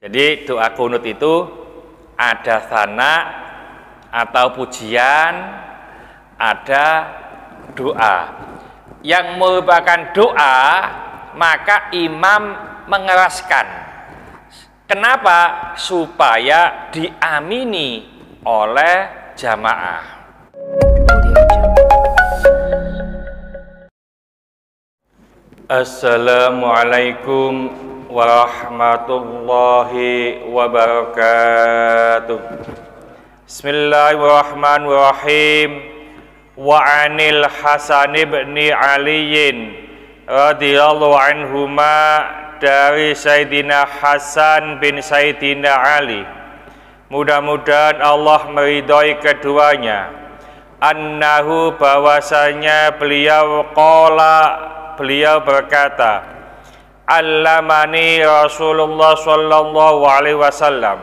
Jadi doa kunut itu ada tsana atau pujian, ada doa. Yang merupakan doa, maka imam mengeraskan. Kenapa? Supaya diamini oleh jamaah. Assalamualaikum warahmatullahi wabarakatuh. Bismillahirrahmanirrahim. Wa anil Hasan ibn Aliyin radhiyallahu anhuma, dari Sayyidina Hasan bin Sayyidina Ali, mudah-mudahan Allah meridhai keduanya, annahu, bahwasanya beliau berkata, allamani Rasulullah sallallahu alaihi wasallam,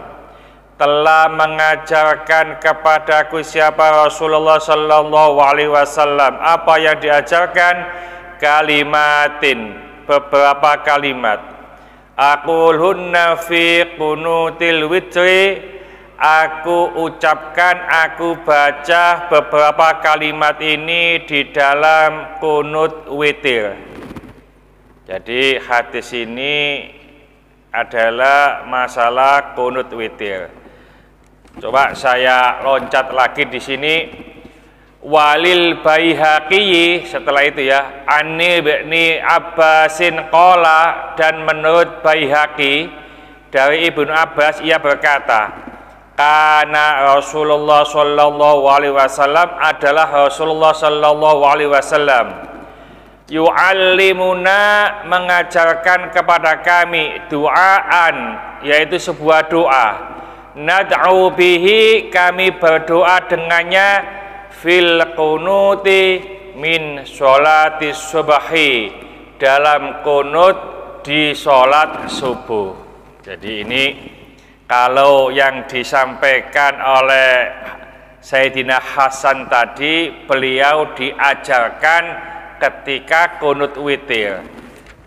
telah mengajarkan kepadaku siapa Rasulullah sallallahu alaihi wasallam. Apa yang diajarkan? Kalimatin, beberapa kalimat. Aqulhunna fi qunutil witri, aku ucapkan, aku baca beberapa kalimat ini di dalam kunut witir. Jadi hadis ini adalah masalah kunut witir. Coba saya loncat lagi di sini. Walil Baihaqi, setelah itu ya, Ani bin Abbasin qala, dan menurut Baihaqi dari Ibnu Abbas ia berkata, karena Rasulullah sallallahu alaihi wasallam, adalah Rasulullah sallallahu alaihi wasallam, yu'allimuna, mengajarkan kepada kami, duaan, yaitu sebuah doa, nad'u bihi, kami berdoa dengannya, fil qunuti min sholati subhi, dalam kunut di sholat subuh. Jadi ini kalau yang disampaikan oleh Sayyidina Hasan tadi, beliau diajarkan ketika kunut witir.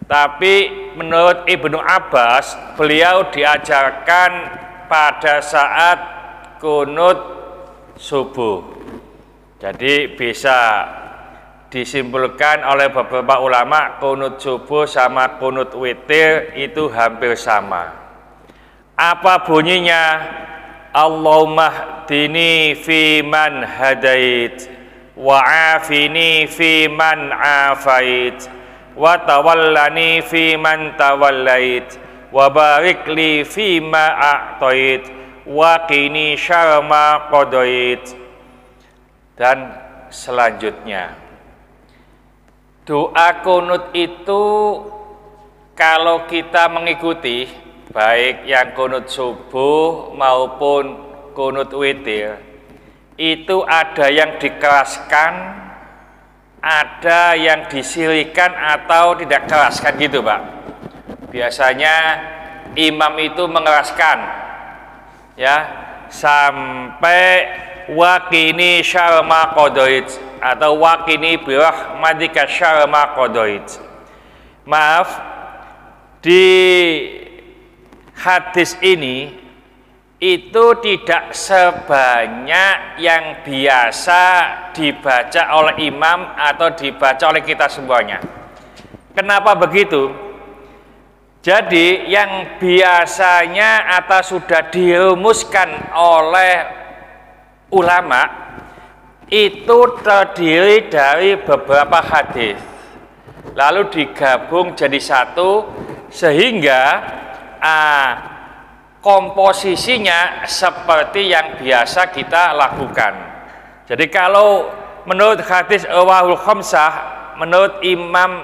Tapi menurut Ibnu Abbas, beliau diajarkan pada saat kunut subuh. Jadi bisa disimpulkan oleh beberapa ulama, kunut subuh sama kunut witir itu hampir sama. Apa bunyinya? Allahumma hdini fi man hadait, wa afini fi man afait, wa tawallani fi man tawallait, wa barik li fi ma a'tait, wa qini syarra ma qadait. Dan selanjutnya, doa kunut itu kalau kita mengikuti, baik yang kunut subuh maupun kunut witir, itu ada yang dikeraskan, ada yang disirikan atau tidak keraskan gitu Pak. Biasanya imam itu mengeraskan ya, sampai waqini syarra ma qadait, atau waqini bi rahmatika syarra ma qadait. Maaf, di hadis ini itu tidak sebanyak yang biasa dibaca oleh imam atau dibaca oleh kita semuanya. Kenapa begitu? Jadi yang biasanya atau sudah dirumuskan oleh ulama itu terdiri dari beberapa hadis, lalu digabung jadi satu, sehingga komposisinya seperti yang biasa kita lakukan. Jadi kalau menurut hadis rawahul khamsah, menurut imam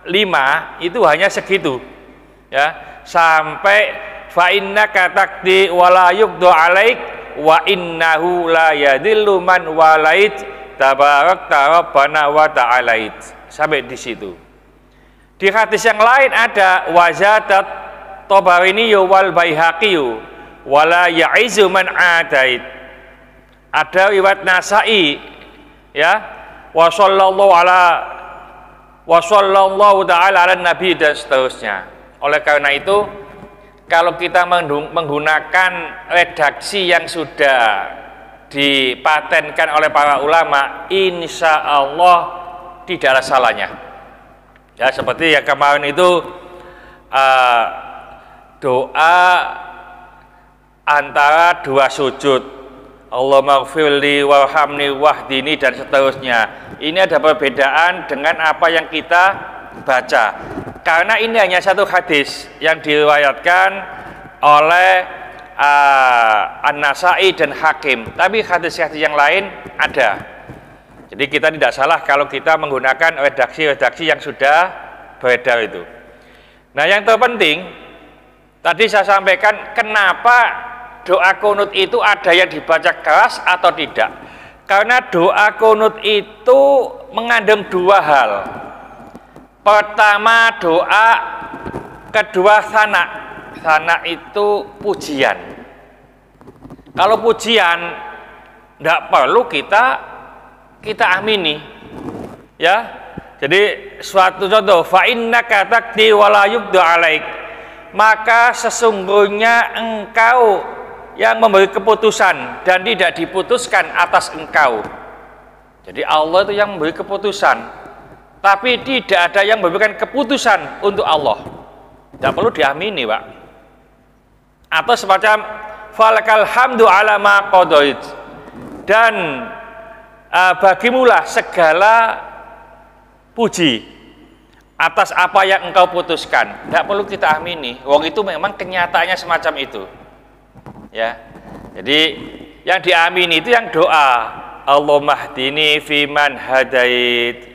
5 itu hanya segitu ya, sampai fa innaka taqdi wa la yuqdu alaik, wa innahu la yadillu man walait, tabarakta rabbana wa ta'alait, sampai di situ. Di hadis yang lain ada wazadat Tabarini wal Baihaqi wala ya'izu man adait. Ada riwayat Nasai ya, wa sallallahu ta'ala ala nabi, dan seterusnya. Oleh karena itu, kalau kita menggunakan redaksi yang sudah dipatenkan oleh para ulama, insya Allah tidak ada salahnya. Ya, seperti yang kemarin itu doa antara dua sujud, Allahumma gfirli warhamni wahdini dan seterusnya. Ini ada perbedaan dengan apa yang kita baca, karena ini hanya satu hadis yang diriwayatkan oleh An-Nasai dan Hakim, tapi hadis-hadis yang lain ada. Jadi kita tidak salah kalau kita menggunakan redaksi-redaksi yang sudah beredar itu. Nah, yang terpenting tadi saya sampaikan, kenapa doa kunut itu ada yang dibaca keras atau tidak? Karena doa kunut itu mengandung dua hal. Pertama doa, kedua sana. Sana itu pujian. Kalau pujian tidak perlu kita amini, ya. Jadi suatu contoh, fa innaka taqdi wa la yuqda alaik, maka sesungguhnya engkau yang memberi keputusan dan tidak diputuskan atas engkau. Jadi Allah itu yang memberi keputusan, tapi tidak ada yang memberikan keputusan untuk Allah. Tidak perlu diamini, Pak. Atau semacam falakal hamdu ala ma qadait, dan bagimulah segala puji atas apa yang engkau putuskan. Tidak perlu kita amini. Wong itu memang kenyataannya semacam itu. Ya, jadi yang diamini itu yang doa, Allahumma hdini fiman hadait,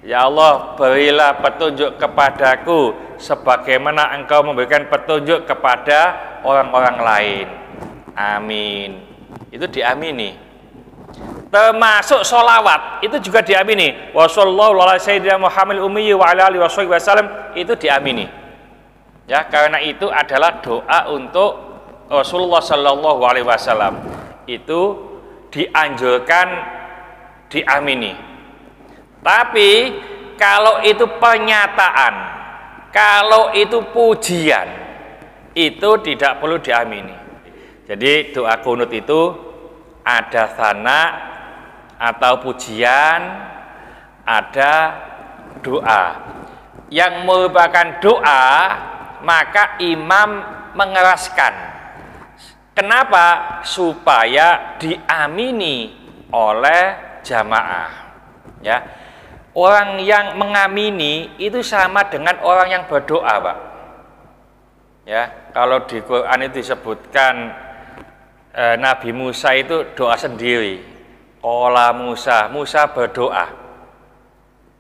ya Allah berilah petunjuk kepadaku sebagaimana engkau memberikan petunjuk kepada orang-orang lain. Amin. Itu diamini. Termasuk sholawat itu juga diamini. Wa sallallahu ala sayyidina Muhammadil ummi wa ala alihi wasallam, itu diamini. Ya, karena itu adalah doa untuk Rasulullah Shallallahu Alaihi Wasallam, itu dianjurkan diamini. Tapi kalau itu pernyataan, kalau itu pujian, itu tidak perlu diamini. Jadi doa kunut itu ada sana atau pujian, ada doa. Yang merupakan doa, maka imam mengeraskan. Kenapa? Supaya diamini oleh jamaah. Ya, orang yang mengamini itu sama dengan orang yang berdoa, Pak. Ya, kalau di Quran itu disebutkan Nabi Musa itu doa sendiri. Qala Musa, Musa berdoa.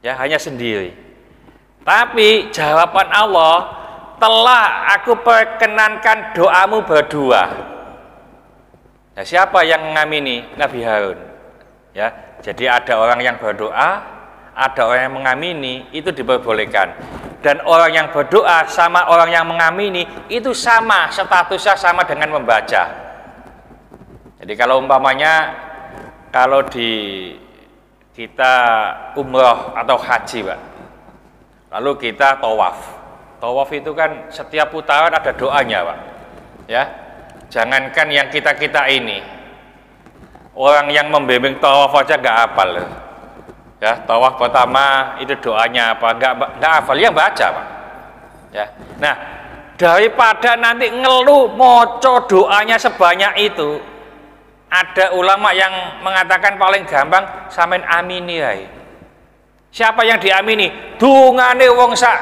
Ya, hanya sendiri. Tapi jawaban Allah, telah aku perkenankan doamu berdua. Nah, siapa yang mengamini? Nabi Harun. Ya, jadi ada orang yang berdoa, ada orang yang mengamini, itu diperbolehkan. Dan orang yang berdoa sama orang yang mengamini itu sama, statusnya sama dengan membaca. Jadi kalau umpamanya kalau kita umroh atau haji, Pak, lalu kita tawaf. Tawaf itu kan setiap putaran ada doanya, Pak. Ya. Jangankan yang kita ini, orang yang membimbing tawaf aja nggak hafal. Ya, tawaf pertama itu doanya apa? Nggak hafal, yang baca, Pak. Ya. Nah, daripada nanti ngeluh moco doanya sebanyak itu, ada ulama yang mengatakan paling gampang sampean amini ae. Siapa yang diamini? Dungane wong sak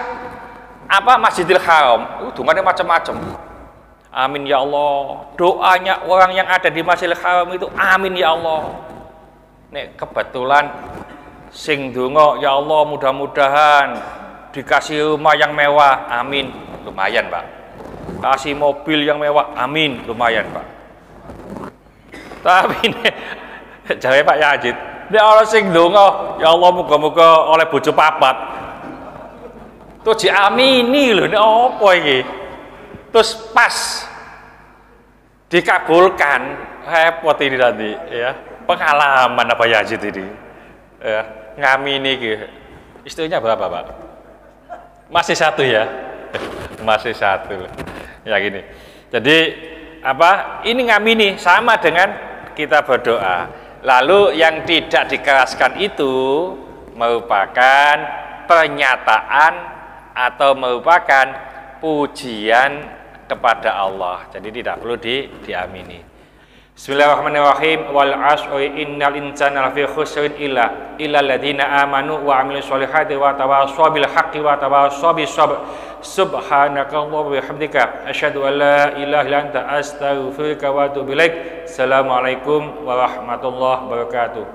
Masjidil Haram. Dungane macam-macam. Amin ya Allah. Doanya orang yang ada di Masjidil Haram itu amin ya Allah. Nek kebetulan sing donga, ya Allah mudah-mudahan dikasih rumah yang mewah, amin, lumayan, Pak. Kasih mobil yang mewah, amin, lumayan, Pak. Tapi nek jare Pak Yazid, nek ana sing donga, ya Allah muga-muga oleh bojo papat, terus diamini lho, nek apa iki? Terus pas dikabulkan, repot ini nanti, ya. Pengalaman apa Yazid ini, ya, ngamini gitu. Istrinya berapa, Pak? Masih satu ya, masih satu, Ya gini. Jadi apa? Ini ngamini sama dengan kita berdoa. Lalu yang tidak dikeraskan itu merupakan pernyataan atau merupakan pujian kepada Allah. Jadi tidak perlu diamini. Bismillahirrahmanirrahim. Wal 'asri innal insana lafi khusrin illa alladziina aamanu wa 'amilus sholihati wa tawassaw bil haqqi wa tawassaw bis sabr. Subhanakallahumma wa bihamdika asyhadu an la ilaha illa anta astaghfiruka wa atubu ilaik. Assalamualaikum warahmatullahi wabarakatuh.